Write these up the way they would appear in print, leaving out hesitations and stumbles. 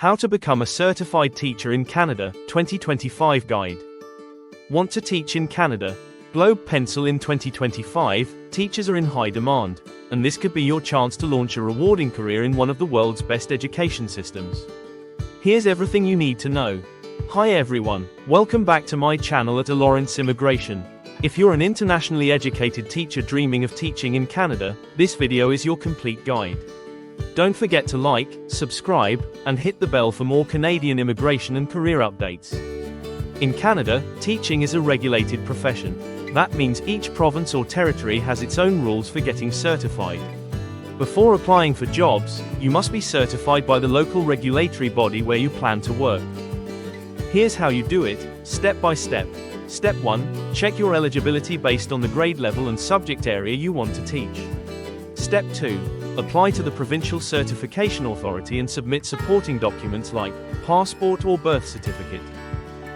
How to Become a Certified Teacher in Canada, 2025 Guide. Want to teach in Canada? Globe Pencil in 2025, teachers are in high demand, and this could be your chance to launch a rewarding career in one of the world's best education systems. Here's everything you need to know. Hi everyone, welcome back to my channel at Lawrence Immigration. If you're an internationally educated teacher dreaming of teaching in Canada, this video is your complete guide. Don't forget to like, subscribe, and hit the bell for more Canadian immigration and career updates. In Canada, teaching is a regulated profession. That means each province or territory has its own rules for getting certified. Before applying for jobs, you must be certified by the local regulatory body where you plan to work. Here's how you do it, step by step. Step 1. Check your eligibility based on the grade level and subject area you want to teach. Step 2. Apply to the Provincial Certification Authority and submit supporting documents like passport or birth certificate,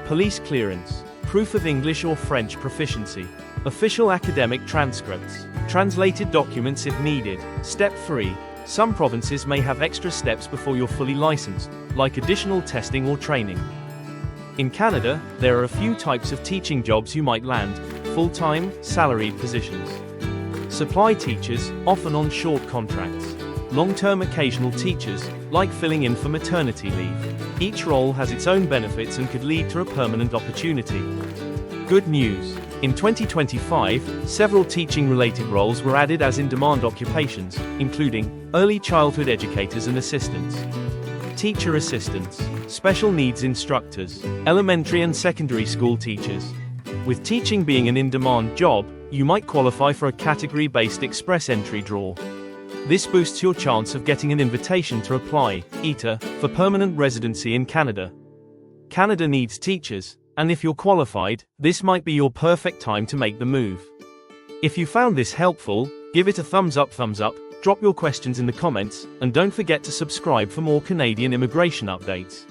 police clearance, proof of English or French proficiency, official academic transcripts, translated documents if needed. Step 3. Some provinces may have extra steps before you're fully licensed, like additional testing or training. In Canada, there are a few types of teaching jobs you might land: full-time, salaried positions, supply teachers, often on short contracts, long-term occasional teachers, like filling in for maternity leave. Each role has its own benefits and could lead to a permanent opportunity. Good news! In 2025, several teaching-related roles were added as in-demand occupations, including early childhood educators and assistants, teacher assistants, special needs instructors, elementary and secondary school teachers. With teaching being an in-demand job, you might qualify for a category-based express entry draw. This boosts your chance of getting an invitation to apply, ETA, for permanent residency in Canada. Canada needs teachers, and if you're qualified, this might be your perfect time to make the move. If you found this helpful, give it a thumbs up, drop your questions in the comments, and don't forget to subscribe for more Canadian immigration updates.